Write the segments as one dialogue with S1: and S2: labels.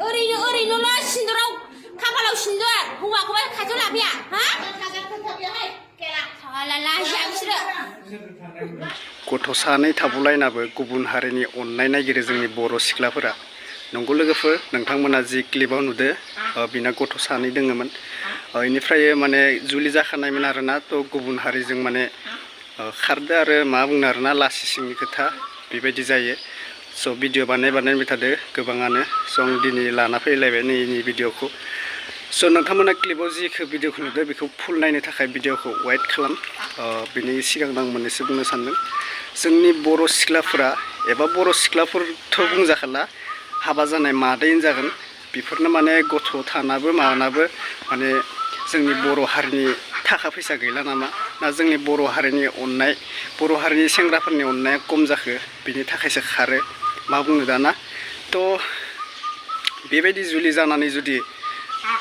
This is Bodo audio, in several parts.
S1: ओरैनोल' सिन्दुराव खाफालाव सिन्दुर हौवाखौबो खाथियाव लाफैया हा
S2: गथ' सानै थाबोलायनाबो गुबुन हारिनि अननाय नागिरो जोंनि बर' सिख्लाफोरा। नंगौ लोगोफोर, नोंथांमोना जि क्लिपाव नुदो बिना गथ' सानै दोङोमोन। इनिफ्राय माने जुलि जाखानायमोन आरोना, थ' गुबुन हारिजों माने खारदो आरो मा बुंनो आरोना, लासि सिंनि खोथा बेबायदि जायो। स' भिडिअ बानायबाय थादो गोबाङानो। स' आं दिनै लाना फैलायबाय नैनि भिडिअखौ। स' नोंथांमोना क्लिपाव जिखौ भिडिअखौ नुदो बेखौ फुल नायनो थाखाय भिडिअखौ वाइट खालाम। बिनि सिगां आं मोननैसो बुंनो सानदों। जोंनि बर' सिख्लाफोरा एबा बर' सिख्लाफोरथ' बुंजाखाला, हाबा जानाय मादैनो जागोन, बेफोरनो माने गथ' थानाबो मानाबो माने जोंनि बर' हारिनि थाखा फैसा गैला नामा, ना जोंनि बर' हारिनि अननाय, बर' हारिनि सेंग्राफोरनि अननाया खम जाखो, बिनि थाखायसो खारो मा बुंनो दाना। थ' बेबायदि जुलि जानानै जुदि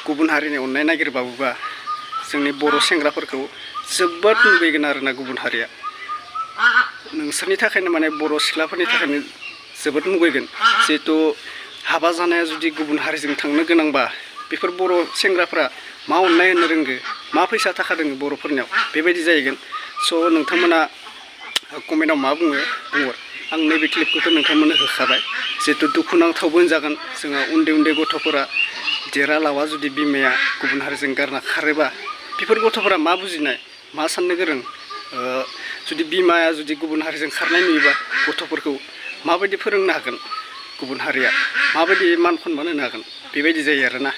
S2: गुबुन हारिनि अननाय नागिरबाबोबा जोंनि बर' सेंग्राफोरखौ जोबोद मुगैगोन आरोना गुबुन हारिया। नोंसोरनि थाखायनो माने बर' सिख्लाफोरनि थाखायनो जोबोद मुगैगोन। जिहेथु हाबा जानाया जुदि गुबुन हारिजों थांनो गोनांबा बेफोर बर' सेंग्राफ्रा मा अननाय होनो रोंगो, मा फैसा थाखा दोङो बर'फोरनियाव, बेबायदि जाहैगोन। स' नोंथांमोना कमेन्टआव मा बुङो बुंहर। आं नैबे क्लिपखौथ' नोंथांमोननो होखाबाय। जिहेतु दुखुनांथावबो होनजागोन, जोंहा उन्दै उन्दै गथ'फोरा देरा लावा जुदि बिमाया गुबुन हारिजों गारना खारोबा बेफोर गथ'फोरा मा बुजिनाय, मा साननो गोरों। जुदि बिमाया जुदि गुबुन हारिजों खारनाय नुयोबा गथ'फोरखौ माबायदि फोरोंनो हागोन, गुबुन हारिया माबायदि मान सनमान होनो हागोन, बेबायदि जायो आरोना।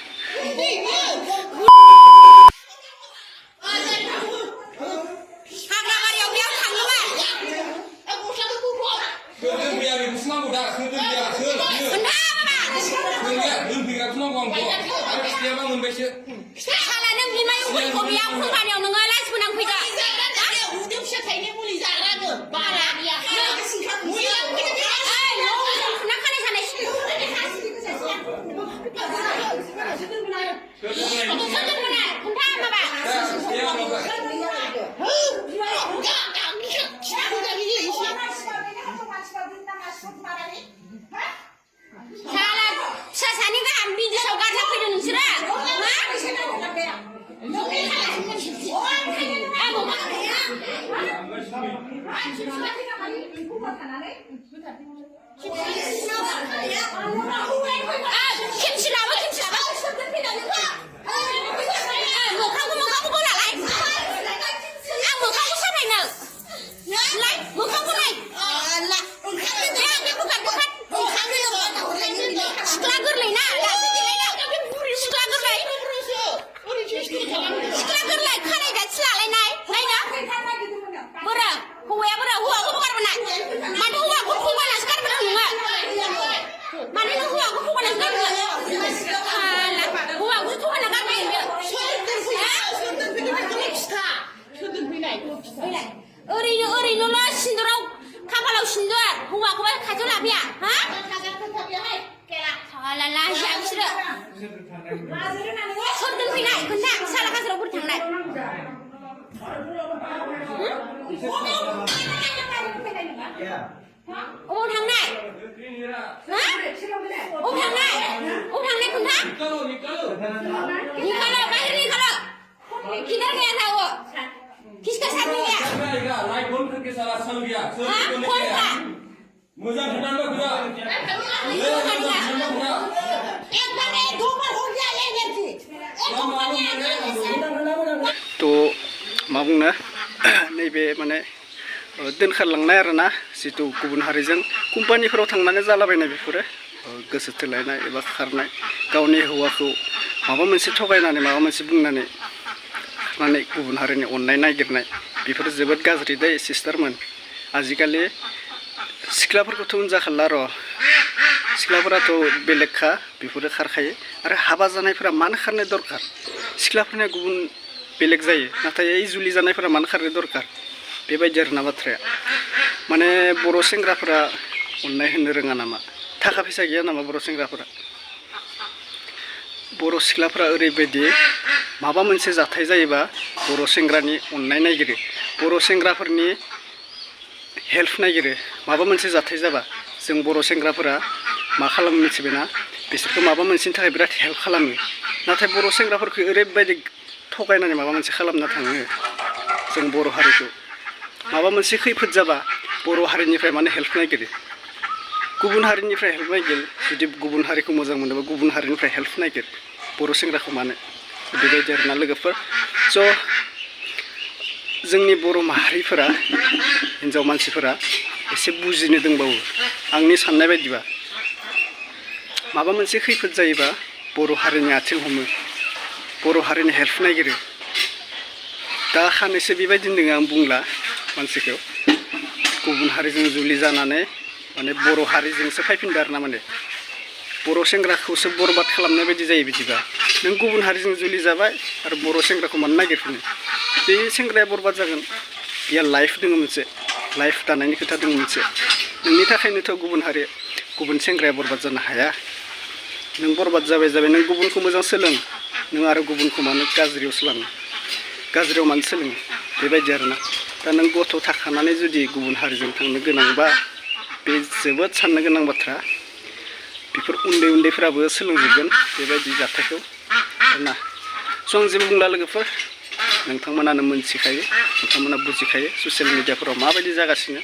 S1: ओरैनोल' सिन्दुराव खाफालाव सिन्दुर हौवाखौबो खाथियाव लाफैया हा सोर दोनफैनाय खोन्था, साला काजोराव बोरै थांनाय? अबाव थांनाय? अबाव थांनाय? अबाव थांनाय खोन्था? निकालो बाहेर निकालो, किधर गया था वो? किसका साथ में गया?
S3: कौन करके साला सल गया?
S1: कौन था?
S3: मुझे ठंडा खुदा
S1: एक बार नहीं, दो बार हो गया ये व्यक्ति।
S2: तो मा बुंनो, नैबे माने दोनखारलांनाय आरोना, जितु गुबुन हारिजों कम्पानिफोराव थांनानै जालाबायनाय बेफोरो गोसो थोलायनाय एबा खारनाय, गावनि हौवाखौ माबा मोनसे थगायनानै माबा मोनसे बुंनानै खारनानै गुबुन हारिनि अननाय नागिरनाय, बेफोरो जोबोद गाज्रि दै सिस्टारमोन। आजिखालि सिख्लाफोरखौथ' होनजाखाला र', सिख्लाफोराथ' बेलेगखा, बेफोरो खारखायो। आरो हाबा जानायफोरा मानो खारनो दरखार? सिख्लाफोरनिया गुबुन बेलेग जायो, नाथाय ओइ जुलि जानायफोरा मानो खारनो दरखार? बेबायदि आरोना बाथ्राया। माने बर' सेंग्राफोरा अननाय होनो रोङा नामा? थाखा फैसा गैया नामा बर' सेंग्राफोरा? बर' सिख्लाफोरा ओरैबायदि माबा मोनसे जाथाय जायोबा बर' सेंग्रानि अननाय नागिरो, बर' सेंग्राफोरनि हेल्प नागिरो। माबा मोनसे जाथाय जाबा जों बर' सेंग्राफोरा मा खालामो मिथिबायना बिसोरखौ माबा मोनसेनि थाखाय बिराद हेल्प खालामो नाथाय बर' सेंग्राफोरखौ ओरैबायदि थगायनानै माबा मोनसे खालामना थाङो जों बर' हारिखौ माबा मोनसे खैफोद जाबा बर' हारिनिफ्राय माने हेल्प नागिरो गुबुन हारिनिफ्राय हेल्प नागिर जुदि गुबुन हारिखौ मोजां मोनोबा गुबुन हारिनिफ्राय हेल्प नागिर बर' सेंग्राखौ मानो बेबायदि आरोना लोगोफोर स' जोंनि बर' माहारिफोरा हिन्जाव मानसिफोरा एसे बुजिनो दंबावो आंनि साननाय बायदिबा माबा मोनसे खैफोद जायोबा बर' हारिनि आथिं हमो बर' हारिनि हेल्प नागिरो दा खानैसो बेबायदिनो दङ आं बुंला मानसिखौ गुबुन हारिजों जुलि जानानै माने बर' हारिजोंसो फैफिनदो आरोना माने बर' सेंग्राखौसो बरबाद खालामनाय बायदि जायो बिदिबा नों गुबुन हारिजों जुलि जाबाय आरो बर' सेंग्राखौ मानो नागिरफिनो बे सेंग्राया बरबाद जागोन बेहा लाइफ दङ मोनसे लाइफ दानायनि खोथा दङ मोनसे नोंनि थाखायनोथ' गुबुन सेंग्राया बरबाद जानो हाया नों बरबाद जाबाय नों गुबुनखौ मोजां सोलों नों आरो गुबुनखौ मानो गाज्रियावसो लाङो गाज्रियाव मानो सोलोङो बेबायदि आरोना दा नों गथ' थाखानानै जुदि गुबुन हारिजों थांनो गोनांबा बे जोबोद साननो गोनां बाथ्रा बेफोर उन्दैफोराबो सोलोंजोबगोन बेबायदि जाथायखौ आरोना स' आं जेबो बुंला लोगोफोर नोंथांमोनानो मोनथिखायो नोंथांमोना बुजिखायो ससियेल मिडियाफोराव माबायदि जागासिनो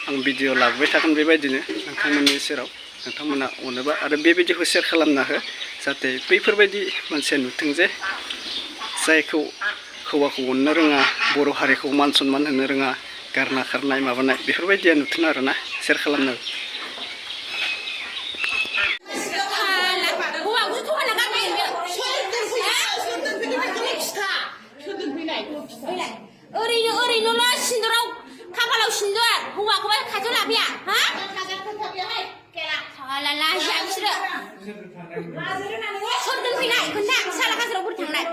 S2: आं भिडिअ लाबोबाय थागोन बेबायदिनो नोंथांमोननि सेराव नोंथांमोना अनोबा आरो बे भिडिअखौ शेयार खालामना हो जाहाथे बैफोरबायदि मानसिया नुथों जे जायखौ हौवाखौ अननो रोङा बर' हारिखौ मान सनमान होनो रोङा गारना खारनाय माबानाय बेफोरबायदिया नुथों आरोना शेयार खालामनो
S1: ओरैनोल' सिन्दुराव खाफालाव सिन्दुर हौवाखौबो खाथियाव लाफैया हा लाजिया बिसोरो सोर दोनफैनाय खोन्था साला काजोराव बोरै थांनाय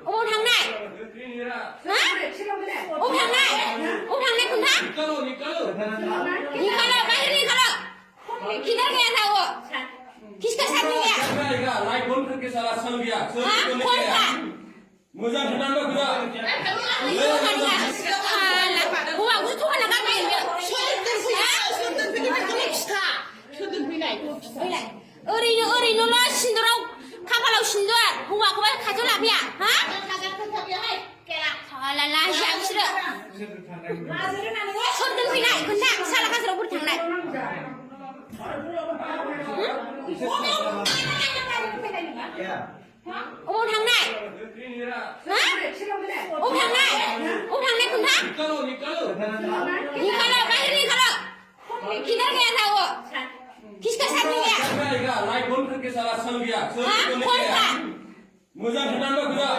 S1: अबाव थांनाय अबाव थांनाय खोन्था निकालो बाहेर निकालो किधर गया था वो किसके साथ में गया
S3: लाइट बंद करके साला चल गया
S1: कौन था
S3: मोजां खोनानो गया
S1: हौवा गुथ' होना गारबाय ओरैनोल' सिन्दुराव खाफालाव सिन्दुर हौवाखौबो खाथियाव लाफैया हा लाजिया बिसोरो सोर दोनफैनाय खोन्था साला काजोराव बोरै थांनाय अबाव थांनाय अबाव थांनाय खोन्था निकालो बाहेर निकालो किधर गया था वो किसके साथ में गया
S3: लाइट बंद करके साला चल गया
S1: कौन था
S3: मोजां खोनानो गया